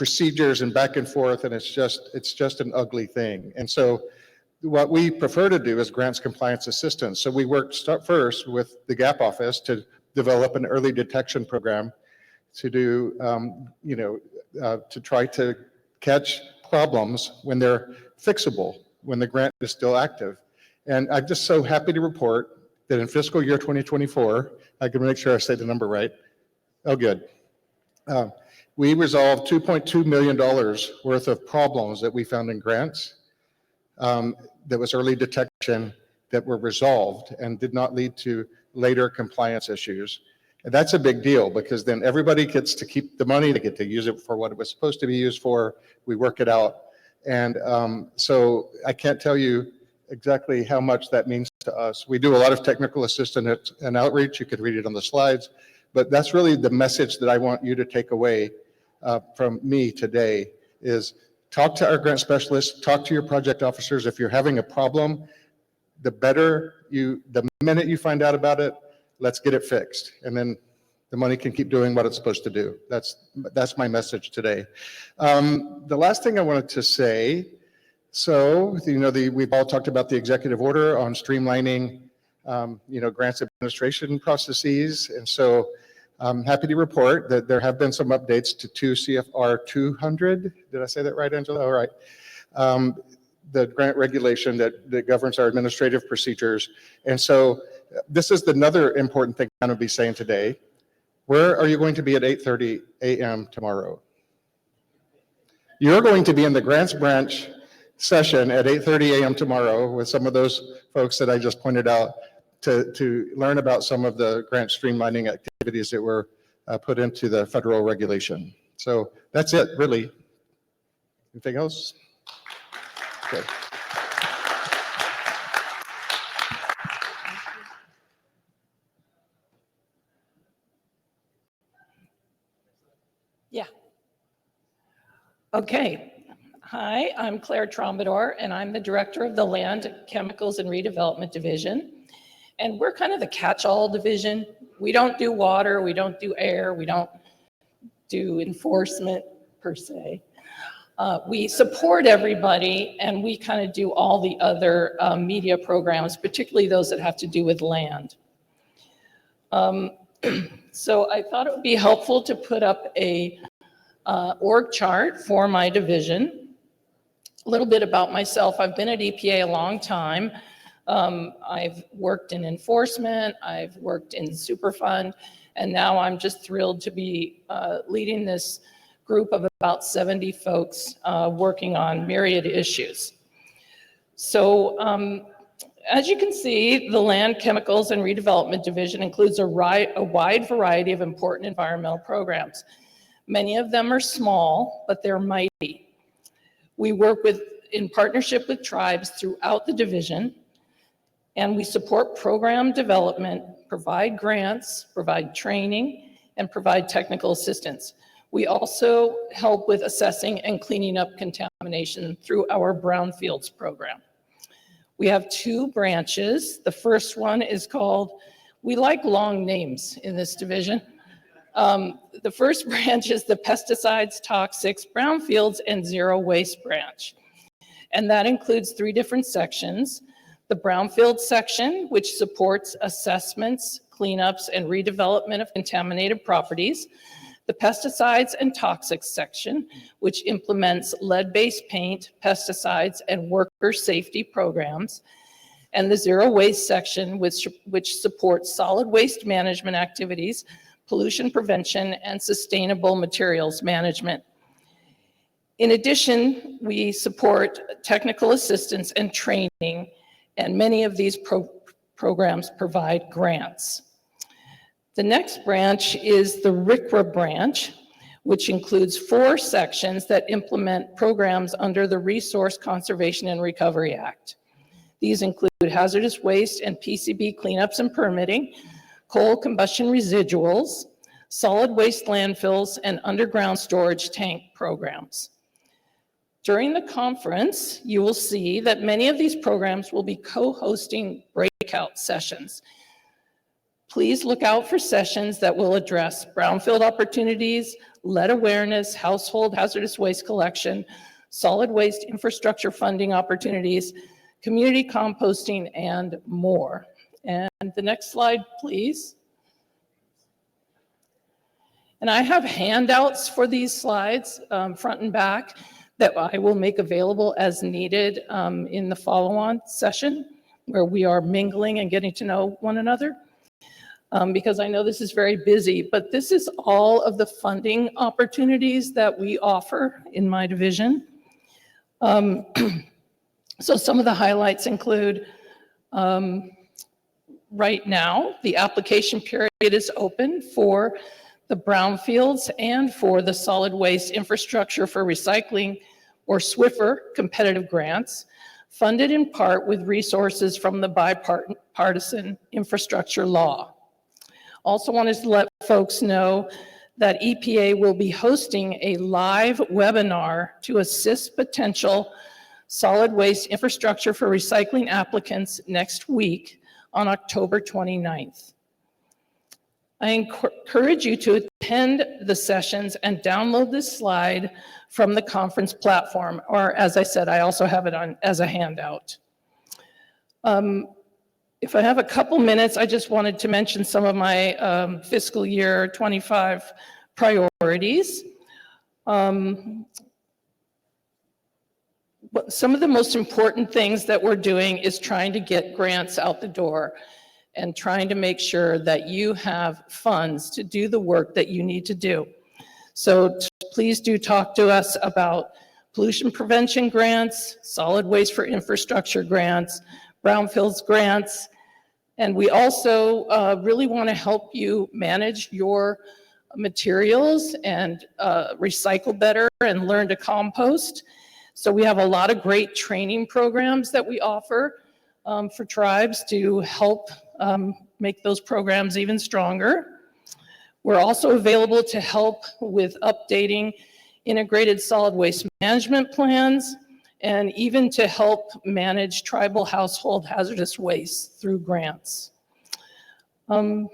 procedures and back and forth, and it's just an ugly thing. And so what we prefer to do is grants compliance assistance. So we start first with the GAP office to develop an early detection program to do, to try to catch problems when they're fixable, when the grant is still active. And I'm just so happy to report that in fiscal year 2024, I can make sure I say the number right. Oh, good. We resolved $2.2 million worth of problems that we found in grants. That was early detection that were resolved and did not lead to later compliance issues. And that's a big deal because then everybody gets to keep the money, they get to use it for what it was supposed to be used for, we work it out. And so I can't tell you exactly how much that means to us. We do a lot of technical assistance and outreach, you could read it on the slides, but that's really the message that I want you to take away from me today is talk to our grant specialists, talk to your project officers. If you're having a problem, the minute you find out about it, let's get it fixed. And then the money can keep doing what it's supposed to do. That's my message today. The last thing I wanted to say, so, we've all talked about the executive order on streamlining, grants administration processes. And so I'm happy to report that there have been some updates to 2 CFR 200. Did I say that right, Angela? All right. The grant regulation that governs our administrative procedures. And so this is another important thing I'm going to be saying today. Where are you going to be at 8:30 a.m. tomorrow? You're going to be in the grants branch session at 8:30 a.m. tomorrow with some of those folks that I just pointed out to learn about some of the grant streamlining activities that were put into the federal regulation. So that's it, really. Anything else? Okay. Yeah. Okay. Hi, I'm Claire Trombadore, and I'm the director of the Land, Chemicals, and Redevelopment Division. And we're kind of the catch-all division. We don't do water, we don't do air, we don't do enforcement per se. We support everybody, and we kind of do all the other media programs, particularly those that have to do with land. So I thought it would be helpful to put up a org chart for my division. A little bit about myself. I've been at EPA a long time. I've worked in enforcement, I've worked in Superfund, and now I'm just thrilled to be leading this group of about 70 folks working on myriad issues. So as you can see, the Land, Chemicals, and Redevelopment Division includes a wide variety of important environmental programs. Many of them are small, but they're mighty. We work in partnership with tribes throughout the division, and we support program development, provide grants, provide training, and provide technical assistance. We also help with assessing and cleaning up contamination through our brownfields program. We have 2 branches. The first one is called, we like long names in this division. The first branch is the Pesticides, Toxics, Brownfields, and Zero Waste branch. And that includes 3 different sections. The Brownfield section, which supports assessments, cleanups, and redevelopment of contaminated properties. The Pesticides and Toxics section, which implements lead-based paint, pesticides, and worker safety programs. And the Zero Waste section, which supports solid waste management activities, pollution prevention, and sustainable materials management. In addition, we support technical assistance and training, and many of these programs provide grants. The next branch is the RCRA branch, which includes 4 sections that implement programs under the Resource Conservation and Recovery Act. These include hazardous waste and PCB cleanups and permitting, coal combustion residuals, solid waste landfills, and underground storage tank programs. During the conference, you will see that many of these programs will be co-hosting breakout sessions. Please look out for sessions that will address brownfield opportunities, lead awareness, household hazardous waste collection, solid waste infrastructure funding opportunities, community composting, and more. And the next slide, please. And I have handouts for these slides, front and back, that I will make available as needed in the follow-on session, where we are mingling and getting to know one another. Because I know this is very busy, but this is all of the funding opportunities that we offer in my division. So some of the highlights include, right now, the application period is open for the brownfields and for the solid waste infrastructure for recycling, or SWIFR competitive grants, funded in part with resources from the bipartisan infrastructure law. Also wanted to let folks know that EPA will be hosting a live webinar to assist potential solid waste infrastructure for recycling applicants next week on October 29th. I encourage you to attend the sessions and download this slide from the conference platform, or as I said, I also have it on as a handout. If I have a couple minutes, I just wanted to mention some of my fiscal year 25 priorities. But some of the most important things that we're doing is trying to get grants out the door and trying to make sure that you have funds to do the work that you need to do. So please do talk to us about pollution prevention grants, solid waste for infrastructure grants, brownfields grants, and we also really want to help you manage your materials and recycle better and learn to compost. So we have a lot of great training programs that we offer for tribes to help make those programs even stronger. We're also available to help with updating integrated solid waste management plans, and even to help manage tribal household hazardous waste through grants. I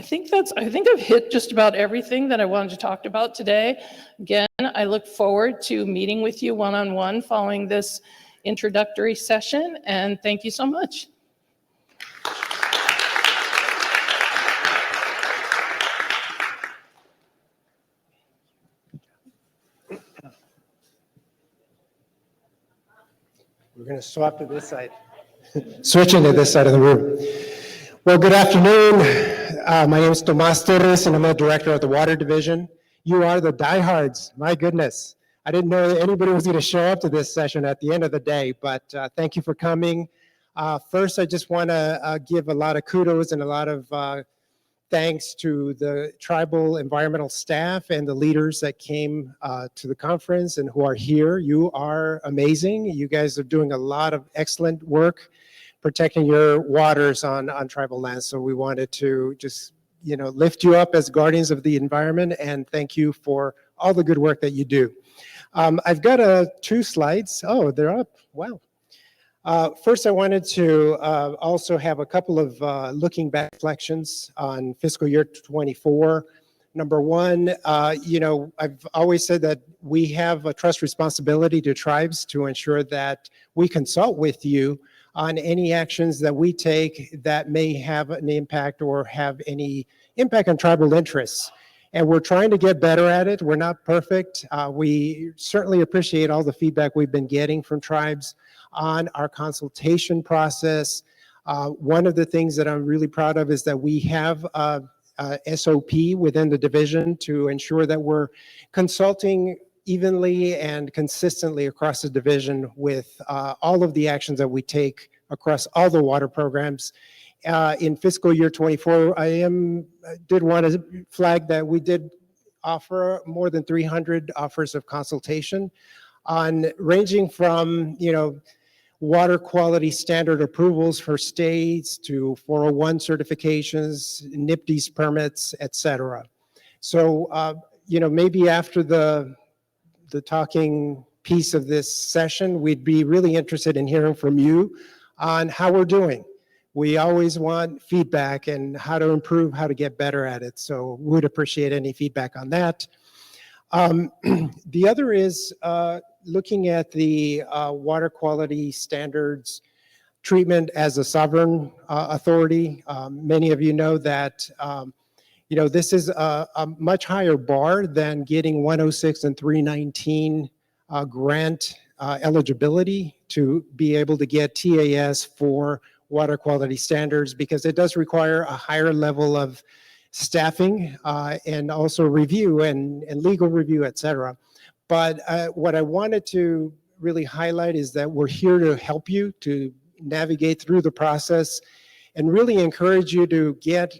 think I've hit just about everything that I wanted to talk about today. Again, I look forward to meeting with you one-on-one following this introductory session, and thank you so much. We're going to swap to this side, switching to this side of the room. Well, good afternoon. My name is Tomas Torres, and I'm the director of the Water Division. You are the diehards. My goodness. I didn't know that anybody was going to show up to this session at the end of the day, but thank you for coming. First, I just want to give a lot of kudos and a lot of thanks to the tribal environmental staff and the leaders that came to the conference and who are here. You are amazing. You guys are doing a lot of excellent work protecting your waters on tribal lands. So we wanted to just, lift you up as guardians of the environment, and thank you for all the good work that you do. I've got 2 slides. Oh, they're up. Wow. First, I wanted to also have a couple of looking back reflections on fiscal year 24. Number one, I've always said that we have a trust responsibility to tribes to ensure that we consult with you on any actions that we take that may have an impact or have any impact on tribal interests. And we're trying to get better at it. We're not perfect. We certainly appreciate all the feedback we've been getting from tribes on our consultation process. One of the things that I'm really proud of is that we have a SOP within the division to ensure that we're consulting evenly and consistently across the division with all of the actions that we take across all the water programs. In fiscal year 24, I did want to flag that we did offer more than 300 offers of consultation on ranging from, water quality standard approvals for states to 401 certifications, NIPDES permits, et cetera. So, maybe after the talking piece of this session, we'd be really interested in hearing from you on how we're doing. we always want feedback and how to improve, how to get better at it. So would appreciate any feedback on that. The other is looking at the water quality standards treatment as a sovereign authority. Many of you know that this is a much higher bar than getting 106 and 319 grant eligibility to be able to get TAS for water quality standards, because it does require a higher level of staffing and also review and legal review, et cetera. But what I wanted to really highlight is that we're here to help you to navigate through the process and really encourage you to get,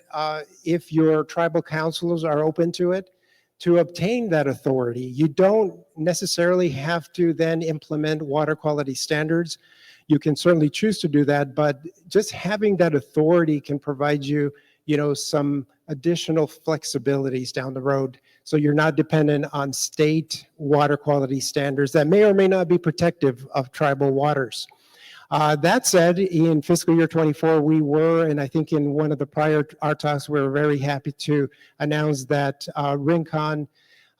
if your tribal councilors are open to it, to obtain that authority. You don't necessarily have to then implement water quality standards. You can certainly choose to do that, but just having that authority can provide you, some additional flexibilities down the road. So you're not dependent on state water quality standards that may or may not be protective of tribal waters. That said, in fiscal year 24, we were, and I think in one of the prior talks, we were very happy to announce that Rincon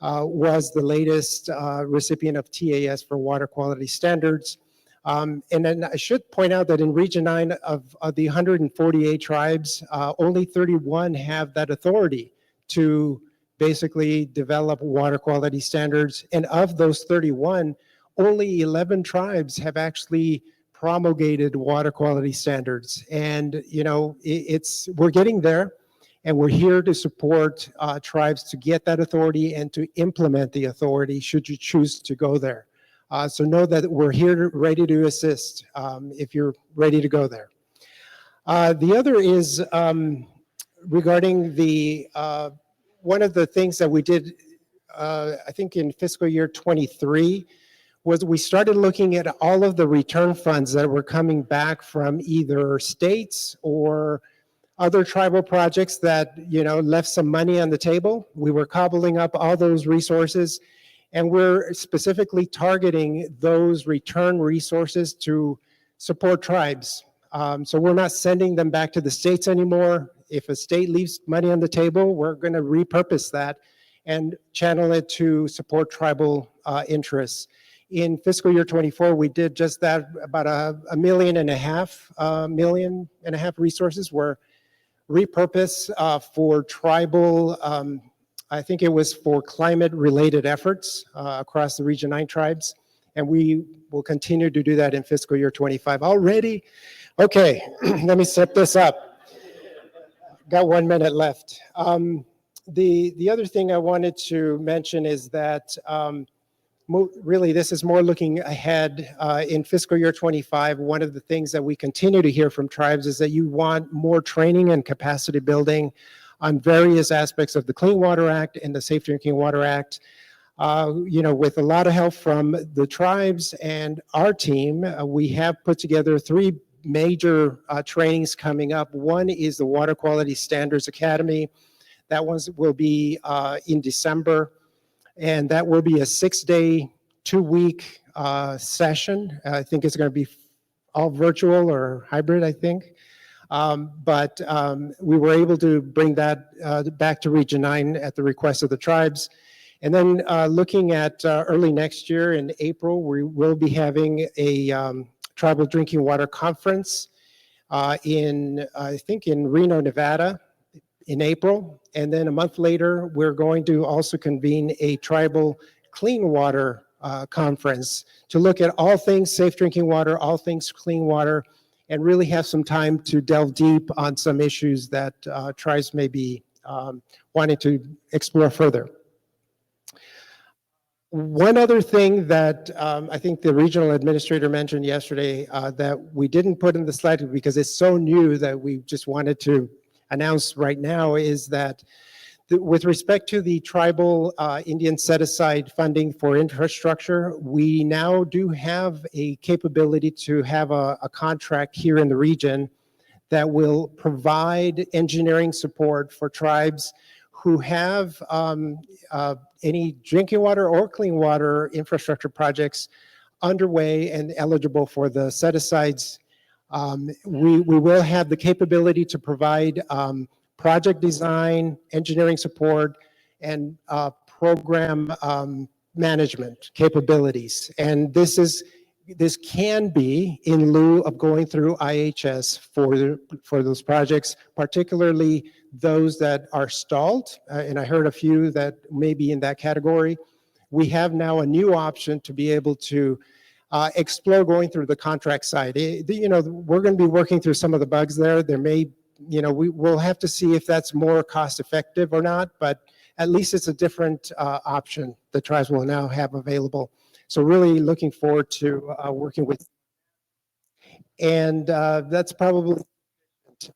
was the latest recipient of TAS for water quality standards. And then I should point out that in Region 9 of the 148 tribes, only 31 have that authority to basically develop water quality standards. And of those 31, only 11 tribes have actually promulgated water quality standards. And, we're getting there, and we're here to support tribes to get that authority and to implement the authority should you choose to go there. So know that we're here ready to assist if you're ready to go there. The other is regarding the, one of the things that we did, I think in fiscal year 23, was we started looking at all of the return funds that were coming back from either states or other tribal projects that, left some money on the table. We were cobbling up all those resources, and we're specifically targeting those return resources to support tribes. So we're not sending them back to the states anymore. If a state leaves money on the table, we're going to repurpose that and channel it to support tribal interests. In fiscal year 24, we did just that. About $1.5 million resources were repurposed for tribal, I think it was for climate-related efforts across the Region 9 tribes, and we will continue to do that in fiscal year 25. Already? Okay, let me set this up. Got 1 minute left. The other thing I wanted to mention is that really, this is more looking ahead in fiscal year 25. One of the things that we continue to hear from tribes is that you want more training and capacity building on various aspects of the Clean Water Act and the Safe Drinking Water Act. With a lot of help from the tribes and our team, we have put together 3 major trainings coming up. One is the Water Quality Standards Academy. That one will be in December. And that will be a 6-day, 2-week session. I think it's going to be all virtual or hybrid, I think. But we were able to bring that back to Region 9 at the request of the tribes. And then looking at early next year in April, we will be having a tribal drinking water conference I think in Reno, Nevada, in April. And then a month later, we're going to also convene a tribal clean water conference to look at all things safe drinking water, all things clean water, and really have some time to delve deep on some issues that tribes may be wanting to explore further. One other thing that I think the regional administrator mentioned yesterday that we didn't put in the slide because it's so new that we just wanted to announce right now is that with respect to the tribal Indian set-aside funding for infrastructure, we now do have a capability to have a contract here in the region that will provide engineering support for tribes who have any drinking water or clean water infrastructure projects underway and eligible for the set-asides. We will have the capability to provide project design, engineering support, and program management capabilities. And this can be in lieu of going through IHS for those projects, particularly those that are stalled. And I heard a few that may be in that category. We have now a new option to be able to explore going through the contract side. We're going to be working through some of the bugs there. There may, we'll have to see if that's more cost effective or not, but at least it's a different option the tribes will now have available. So really looking forward to working with. And that's probably at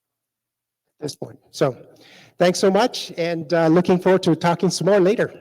this point. So thanks so much, and looking forward to talking some more later.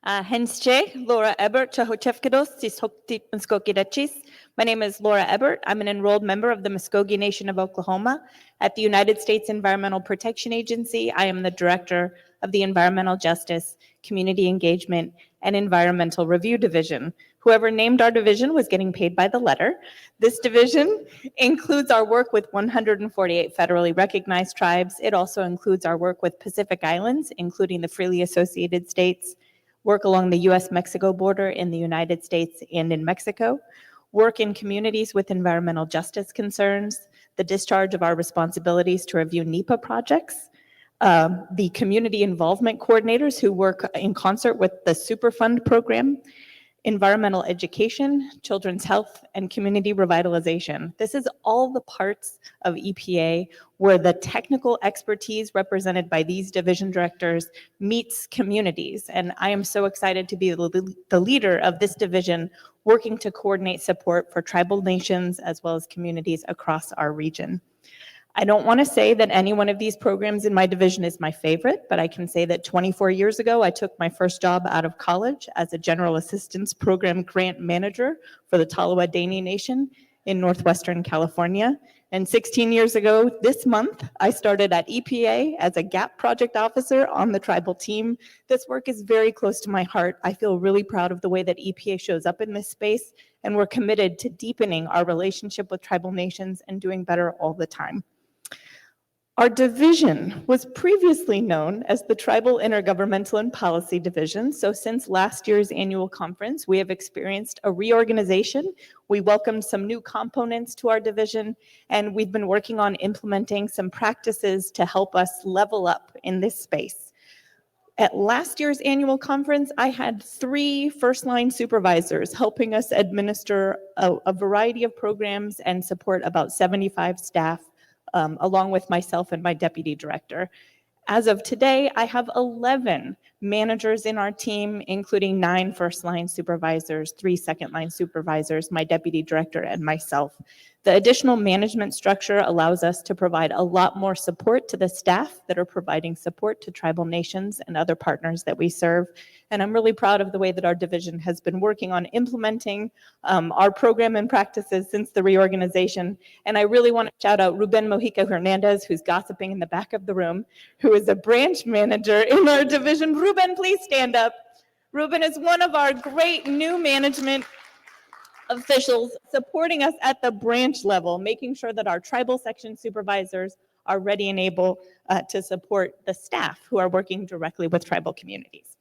Hensche, Laura Ebbert, Chahotefkados, Sishokti Muskogee. My name is Laura Ebbert. I'm an enrolled member of the Muskogee Nation of Oklahoma at the United States Environmental Protection Agency. I am the director of the Environmental Justice, Community Engagement, and Environmental Review Division. Whoever named our division was getting paid by the letter. This division includes our work with 148 federally recognized tribes. It also includes our work with Pacific Islands, including the freely associated states, work along the US-Mexico border in the United States and in Mexico, work in communities with environmental justice concerns, the discharge of our responsibilities to review NEPA projects, the community involvement coordinators who work in concert with the Superfund program, environmental education, children's health, and community revitalization. This is all the parts of EPA where the technical expertise represented by these division directors meets communities. And I am so excited to be the leader of this division, working to coordinate support for tribal nations as well as communities across our region. I don't want to say that any one of these programs in my division is my favorite, but I can say that 24 years ago, I took my first job out of college as a General Assistance Program Grant Manager for the Tolowa-Dani Nation in Northwestern California. And 16 years ago this month, I started at EPA as a GAP project officer on the tribal team. This work is very close to my heart. I feel really proud of the way that EPA shows up in this space, and we're committed to deepening our relationship with tribal nations and doing better all the time. Our division was previously known as the Tribal Intergovernmental and Policy Division. So since last year's annual conference, we have experienced a reorganization. We welcomed some new components to our division, and we've been working on implementing some practices to help us level up in this space. At last year's annual conference, I had 3 first-line supervisors helping us administer a variety of programs and support about 75 staff, along with myself and my deputy director. As of today, I have 11 managers in our team, including 9 first-line supervisors, 3 second-line supervisors, my deputy director, and myself. The additional management structure allows us to provide a lot more support to the staff that are providing support to tribal nations and other partners that we serve. And I'm really proud of the way that our division has been working on implementing our program and practices since the reorganization. And I really want to shout out Ruben Mojica Hernandez, who's gossiping in the back of the room, who is a branch manager in our division. Ruben, please stand up. Ruben is one of our great new management officials supporting us at the branch level, making sure that our tribal section supervisors are ready and able to support the staff who are working directly with tribal communities.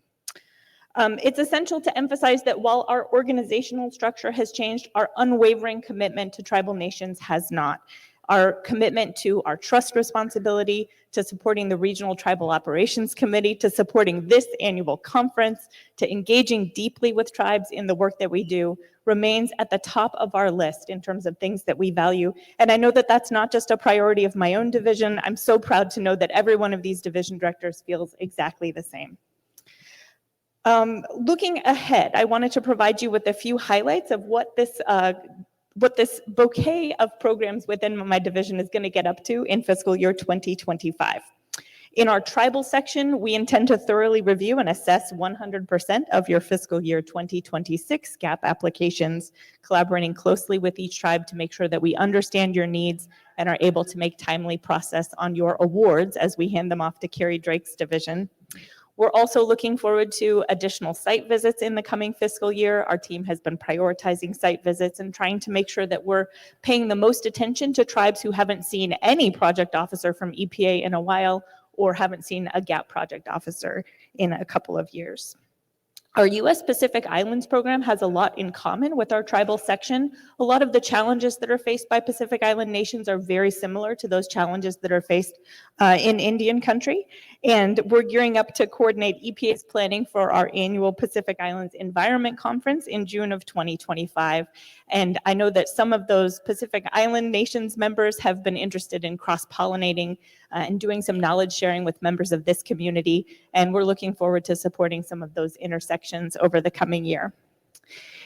It's essential to emphasize that while our organizational structure has changed, our unwavering commitment to tribal nations has not. Our commitment to our trust responsibility, to supporting the Regional Tribal Operations Committee, to supporting this annual conference, to engaging deeply with tribes in the work that we do remains at the top of our list in terms of things that we value. And I know that that's not just a priority of my own division. I'm so proud to know that every one of these division directors feels exactly the same. Looking ahead, I wanted to provide you with a few highlights of what this bouquet of programs within my division is going to get up to in fiscal year 2025. In our tribal section, we intend to thoroughly review and assess 100% of your fiscal year 2026 GAP applications, collaborating closely with each tribe to make sure that we understand your needs and are able to make timely process on your awards as we hand them off to Kerry Drake's division. We're also looking forward to additional site visits in the coming fiscal year. Our team has been prioritizing site visits and trying to make sure that we're paying the most attention to tribes who haven't seen any project officer from EPA in a while or haven't seen a GAP project officer in a couple of years. Our U.S. Pacific Islands program has a lot in common with our tribal section. A lot of the challenges that are faced by Pacific Island nations are very similar to those challenges that are faced in Indian country. And we're gearing up to coordinate EPA's planning for our annual Pacific Islands Environment Conference in June of 2025. And I know that some of those Pacific Island nations members have been interested in cross-pollinating and doing some knowledge sharing with members of this community. And we're looking forward to supporting some of those intersections over the coming year.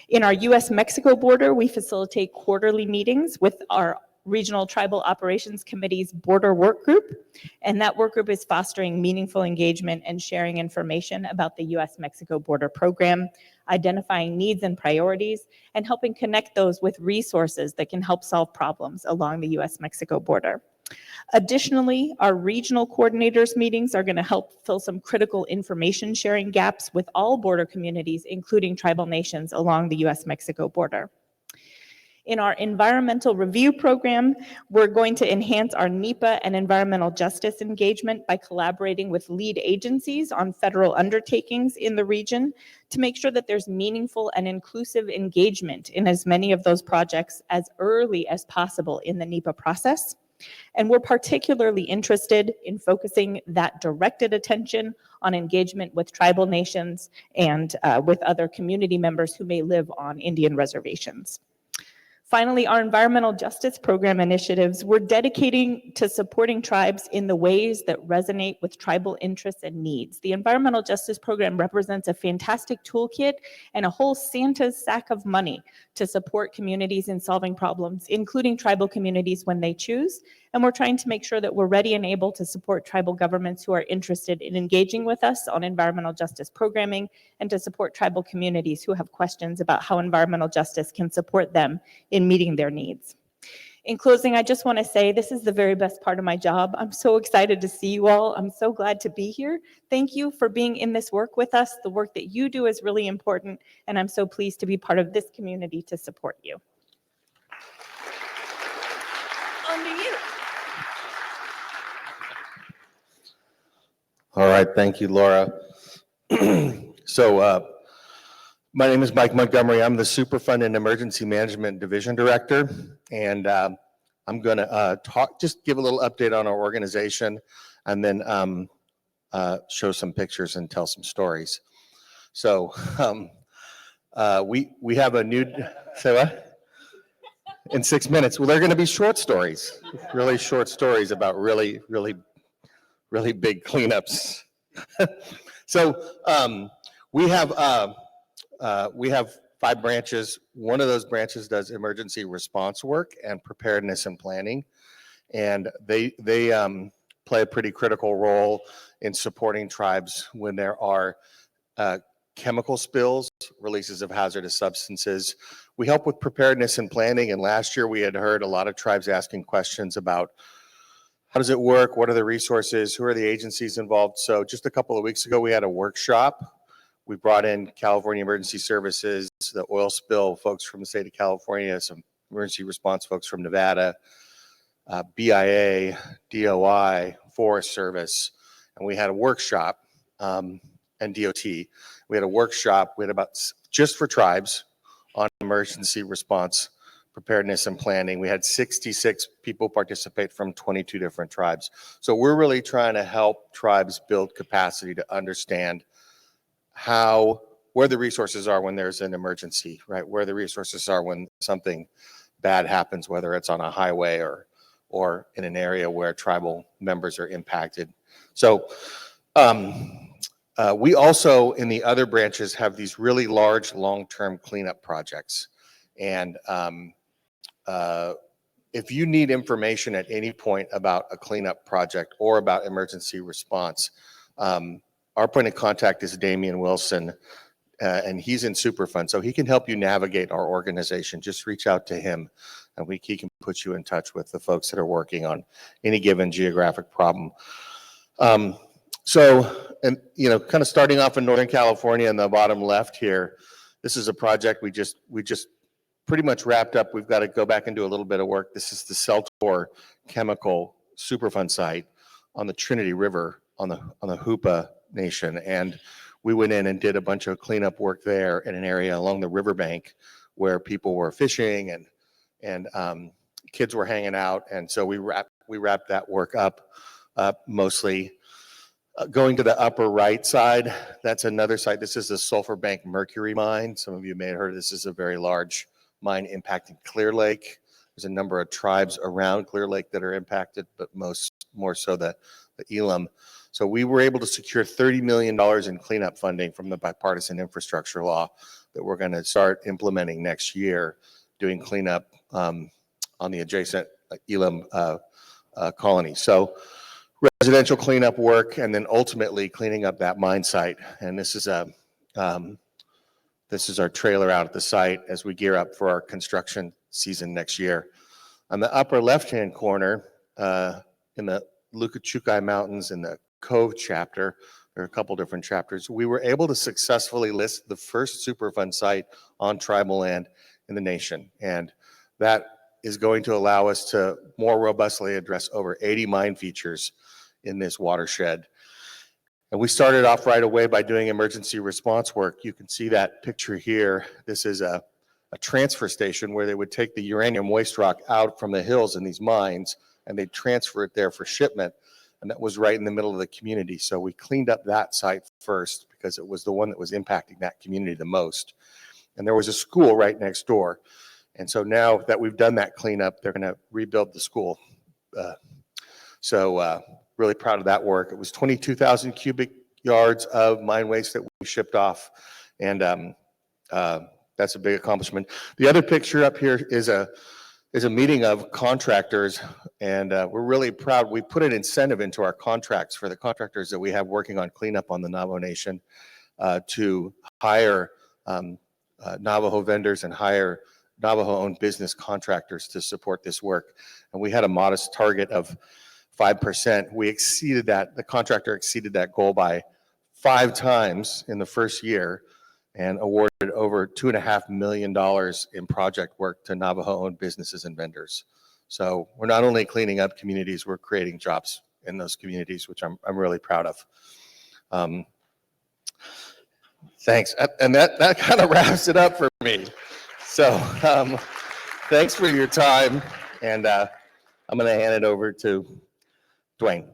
In our U.S.-Mexico border, we facilitate quarterly meetings with our Regional Tribal Operations Committee's Border Work Group, and that work group is fostering meaningful engagement and sharing information about the U.S.-Mexico border program, identifying needs and priorities, and helping connect those with resources that can help solve problems along the U.S.-Mexico border. Additionally, our regional coordinators meetings are going to help fill some critical information sharing gaps with all border communities, including tribal nations along the U.S.-Mexico border. In our environmental review program, we're going to enhance our NEPA and environmental justice engagement by collaborating with lead agencies on federal undertakings in the region to make sure that there's meaningful and inclusive engagement in as many of those projects as early as possible in the NEPA process. And we're particularly interested in focusing that directed attention on engagement with tribal nations and with other community members who may live on Indian reservations. Finally, our environmental justice program initiatives, we're dedicating to supporting tribes in the ways that resonate with tribal interests and needs. The environmental justice program represents a fantastic toolkit and a whole Santa's sack of money to support communities in solving problems, including tribal communities when they choose. And we're trying to make sure that we're ready and able to support tribal governments who are interested in engaging with us on environmental justice programming, and to support tribal communities who have questions about how environmental justice can support them in meeting their needs. In closing, I just want to say this is the very best part of my job. I'm so excited to see you all. I'm so glad to be here. Thank you for being in this work with us. The work that you do is really important, and I'm so pleased to be part of this community to support you. On to you. All right, thank you, Laura. So my name is Mike Montgomery. I'm the Superfund and Emergency Management Division Director, and I'm going to just give a little update on our organization, and then show some pictures and tell some stories. So we have a new, say what? In 6 minutes. Well, they're going to be short stories, really short stories about really big cleanups. So we have 5 branches. One of those branches does emergency response work and preparedness and planning, and they play a pretty critical role in supporting tribes when there are chemical spills, releases of hazardous substances. We help with preparedness and planning, and last year we had heard a lot of tribes asking questions about how does it work, what are the resources, who are the agencies involved. So just a couple of weeks ago we had a workshop. We brought in California Emergency Services, the oil spill folks from the state of California, some emergency response folks from Nevada, BIA, DOI, Forest Service, and we had a workshop, and DOT. We had a workshop, we had about, just for tribes, on emergency response, preparedness and planning. We had 66 people participate from 22 different tribes. So we're really trying to help tribes build capacity to understand where the resources are when there's an emergency, right? Where the resources are when something bad happens, whether it's on a highway or in an area where tribal members are impacted. So we also, in the other branches, have these really large long-term cleanup projects. And if you need information at any point about a cleanup project or about emergency response, our point of contact is Damian Wilson, and he's in Superfund, so he can help you navigate our organization. Just reach out to him, and he can put you in touch with the folks that are working on any given geographic problem. And kind of starting off in Northern California in the bottom left here, this is a project we just pretty much wrapped up. We've got to go back and do a little bit of work. This is the Celtor Chemical Superfund site on the Trinity River on the Hoopa Nation, and we went in and did a bunch of cleanup work there in an area along the riverbank where people were fishing and kids were hanging out, and so we wrapped that work up mostly. Going to the upper right side, that's another site. This is the Sulphur Bank Mercury mine. Some of you may have heard this is a very large mine impacting Clear Lake. There's a number of tribes around Clear Lake that are impacted, but more so the Elam. So we were able to secure $30 million in cleanup funding from the bipartisan infrastructure law that we're going to start implementing next year, doing cleanup on the adjacent Elam colony. So residential cleanup work, and then ultimately cleaning up that mine site. And this is our trailer out at the site as we gear up for our construction season next year. On the upper left-hand corner, in the Lukachukai Mountains in the Cove chapter, there are a couple different chapters, we were able to successfully list the first Superfund site on tribal land in the nation. And that is going to allow us to more robustly address over 80 mine features in this watershed. And we started off right away by doing emergency response work. You can see that picture here. This is a transfer station where they would take the uranium waste rock out from the hills in these mines, and they'd transfer it there for shipment. And that was right in the middle of the community. So we cleaned up that site first because it was the one that was impacting that community the most. And there was a school right next door. And so now that we've done that cleanup, they're going to rebuild the school. Really proud of that work. It was 22,000 cubic yards of mine waste that we shipped off, and that's a big accomplishment. The other picture up here is a meeting of contractors, and we're really proud. We put an incentive into our contracts for the contractors that we have working on cleanup on the Navajo Nation to hire Navajo vendors and hire Navajo-owned business contractors to support this work. And we had a modest target of 5%. We exceeded that. The contractor exceeded that goal by 5 times in the first year and awarded over $2.5 million in project work to Navajo-owned businesses and vendors. So we're not only cleaning up communities, we're creating jobs in those communities, which I'm really proud of. Thanks. And that kind of wraps it up for me. So thanks for your time. And I'm going to hand it over to Duane.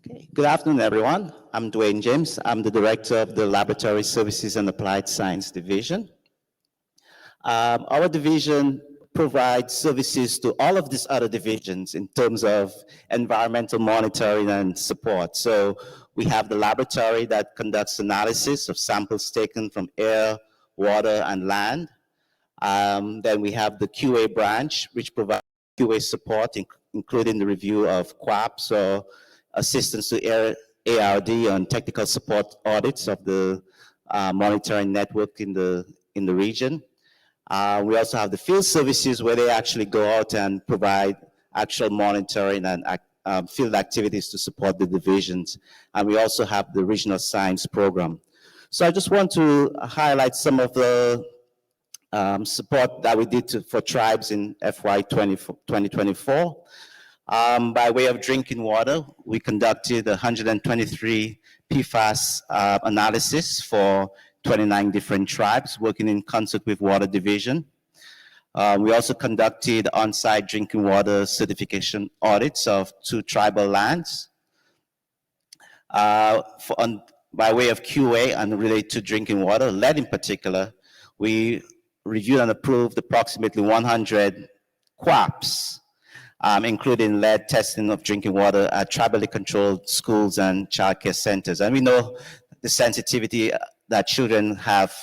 Okay. Good afternoon, everyone. I'm Duane James. I'm the director of the Laboratory Services and Applied Science Division. Our division provides services to all of these other divisions in terms of environmental monitoring and support. So we have the laboratory that conducts analysis of samples taken from air, water, and land. Then we have the QA branch, which provides QA support, including the review of QAPs or assistance to ARD on technical support audits of the monitoring network in the region. We also have the field services where they actually go out and provide actual monitoring and field activities to support the divisions. And we also have the regional science program. So I just want to highlight some of the support that we did for tribes in FY 2024. By way of drinking water, we conducted 123 PFAS analysis for 29 different tribes working in concert with Water Division. We also conducted on-site drinking water certification audits of 2 tribal lands. By way of QA and related to drinking water, lead in particular, we reviewed and approved approximately 100 QAPs, including lead testing of drinking water at tribally controlled schools and childcare centers. And we know the sensitivity that children have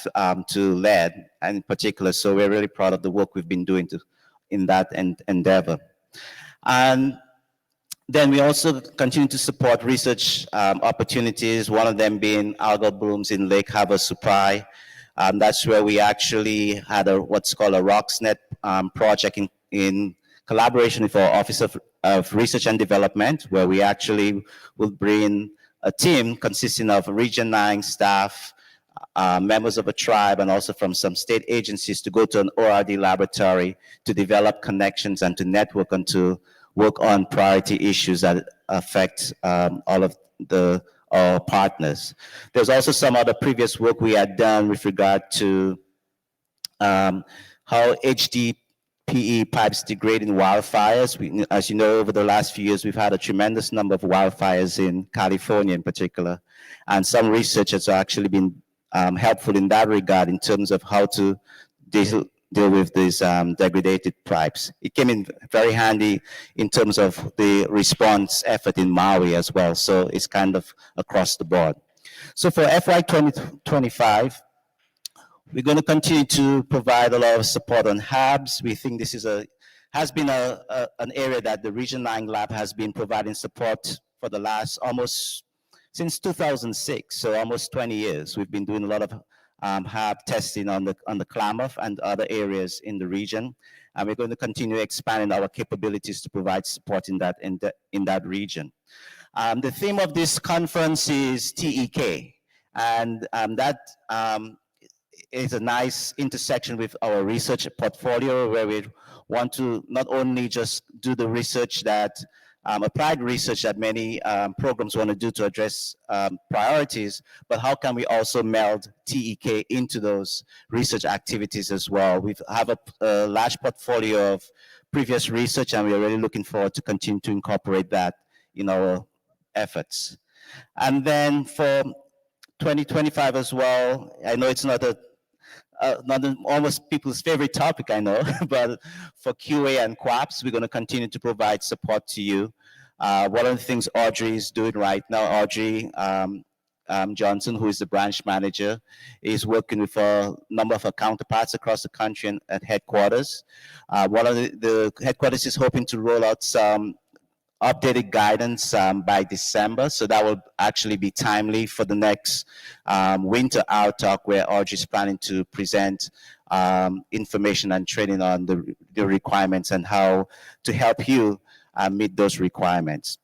to lead in particular. So we're really proud of the work we've been doing in that endeavor. And Then we also continue to support research opportunities, one of them being algal blooms in Lake Havasupai. That's where we actually had what's called a RocksNet project in collaboration with our Office of Research and Development, where we actually will bring a team consisting of Region 9 staff, members of a tribe, and also from some state agencies to go to an ORD laboratory to develop connections and to network and to work on priority issues that affect all of our partners. There's also some other previous work we had done with regard to how HDPE pipes degrade in wildfires. As you know, over the last few years, we've had a tremendous number of wildfires in California in particular, and some research has actually been helpful in that regard in terms of how to deal with these degraded pipes. It came in very handy in terms of the response effort in Maui as well, so it's kind of across the board. So for FY 2025, we're going to continue to provide a lot of support on HABs. We think this has been an area that the Region 9 Lab has been providing support for the last since 2006, so almost 20 years. We've been doing a lot of HAB testing on the Klamath and other areas in the region, and we're going to continue expanding our capabilities to provide support in that region. The theme of this conference is TEK, and that is a nice intersection with our research portfolio, where we want to not only just do the research that applied research that many programs want to do to address priorities, but how can we also meld TEK into those research activities as well? We have a large portfolio of previous research, and we're really looking forward to continue to incorporate that in our efforts. And then for 2025 as well, I know it's not almost people's favorite topic, I know, but for QA and QAPs, we're going to continue to provide support to you. One of the things Audrey is doing right now, Audrey Johnson, who is the branch manager, is working with a number of our counterparts across the country and at headquarters. One of the headquarters is hoping to roll out some updated guidance by December, so that will actually be timely for the next winter out talk, where Audrey is planning to present information and training on the requirements and how to help you meet those requirements.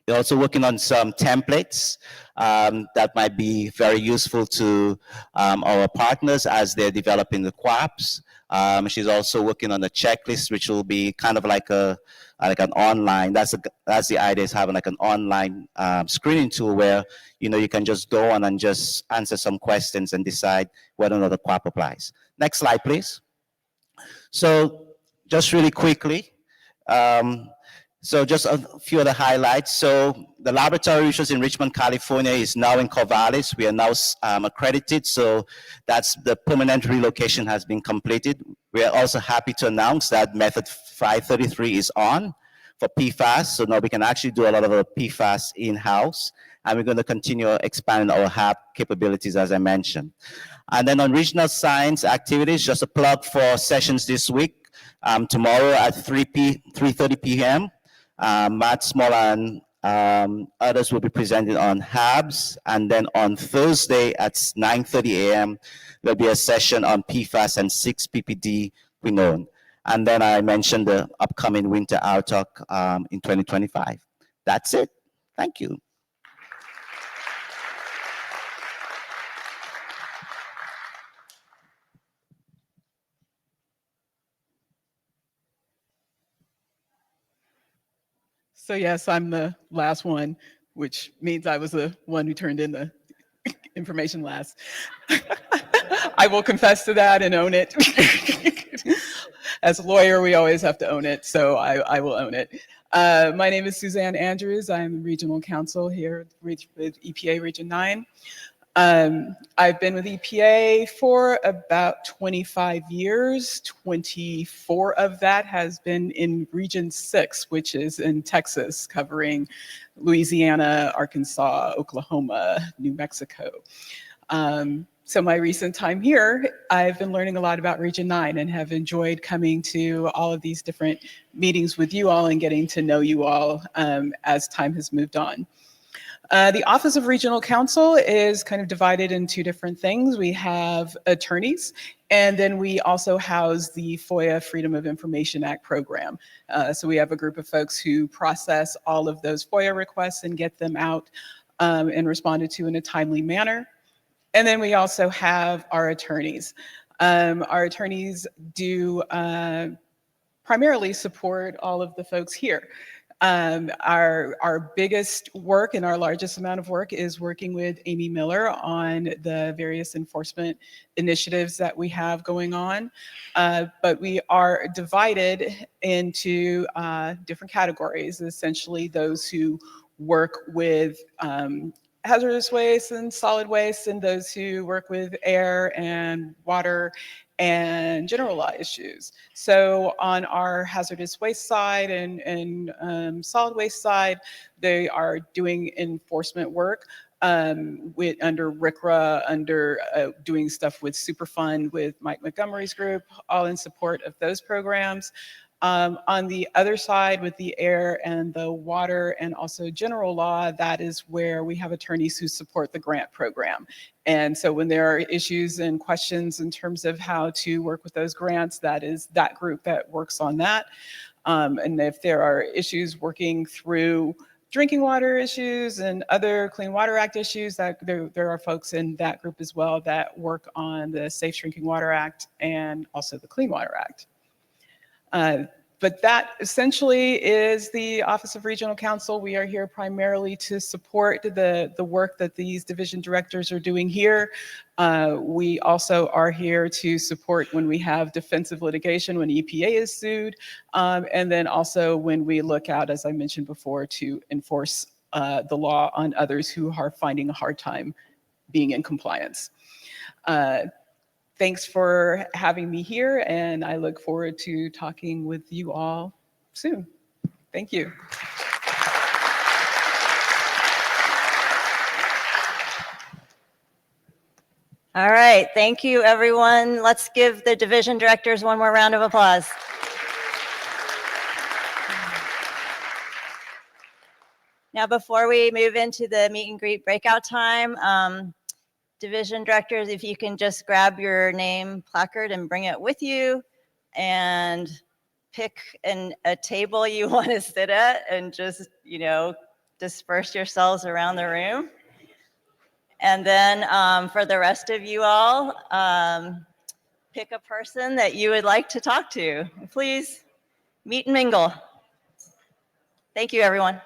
We're also working on some templates that might be very useful to our partners as they're developing the QAPs. She's also working on a checklist, which will be kind of like an online. That's the idea, is having like an online screening tool where you can just go on and just answer some questions and decide whether or not the QAP applies. Next slide, please. So just really quickly. So just a few of the highlights. So the laboratory, which was in Richmond, California, is now in Corvallis. We are now accredited, so that's the permanent relocation has been completed. We are also happy to announce that method 533 is on for PFAS, so now we can actually do a lot of our PFAS in-house, and we're going to continue expanding our HAB capabilities, as I mentioned. And then on regional science activities, just a plug for sessions this week. Tomorrow at 3:30 p.m., Matt Small and others will be presenting on HABs, and then on Thursday at 9:30 a.m. there'll be a session on PFAS and 6-PPD quinone. And then I mentioned the upcoming winter outtalk in 2025. That's it. Thank you. So yes, I'm the last one, which means I was the one who turned in the information last. I will confess to that and own it. As a lawyer, we always have to own it, so I will own it. My name is Suzanne Andrews. I'm the regional counsel here with EPA Region 9. I've been with EPA for about 25 years. 24 of that has been in Region 6, which is in Texas, covering Louisiana, Arkansas, Oklahoma, New Mexico. So my recent time here, I've been learning a lot about Region 9 and have enjoyed coming to all of these different meetings with you all and getting to know you all as time has moved on. The Office of Regional Counsel is kind of divided in two different things. We have attorneys, and then we also house the FOIA Freedom of Information Act program. So we have a group of folks who process all of those FOIA requests and get them out and responded to in a timely manner. And then we also have our attorneys. Our attorneys do primarily support all of the folks here. Our biggest work and our largest amount of work is working with Amy Miller on the various enforcement initiatives that we have going on. But we are divided into different categories, essentially those who work with hazardous waste and solid waste, and those who work with air and water and general law issues. So on our hazardous waste side and solid waste side, they are doing enforcement work with under RCRA, under doing stuff with Superfund, with Mike Montgomery's group, all in support of those programs. On the other side, with the air and the water and also general law, that is where we have attorneys who support the grant program. And so when there are issues and questions in terms of how to work with those grants, that is that group that works on that. And if there are issues working through drinking water issues and other Clean Water Act issues, that there are folks in that group as well that work on the Safe Drinking Water Act and also the Clean Water Act. But that essentially is the Office of Regional Counsel. We are here primarily to support the work that these division directors are doing here. We also are here to support when we have defensive litigation, when EPA is sued, and then also when we look out, as I mentioned before, to enforce the law on others who are finding a hard time being in compliance. Thanks for having me here, and I look forward to talking with you all soon. Thank you. All right, thank you, everyone. Let's give the division directors one more round of applause. Now, before we move into the meet and greet breakout time, division directors, if you can just grab your name placard and bring it with you and pick a table you want to sit at and just, disperse yourselves around the room. And then for the rest of you all, pick a person that you would like to talk to. Please meet and mingle. Thank you, everyone.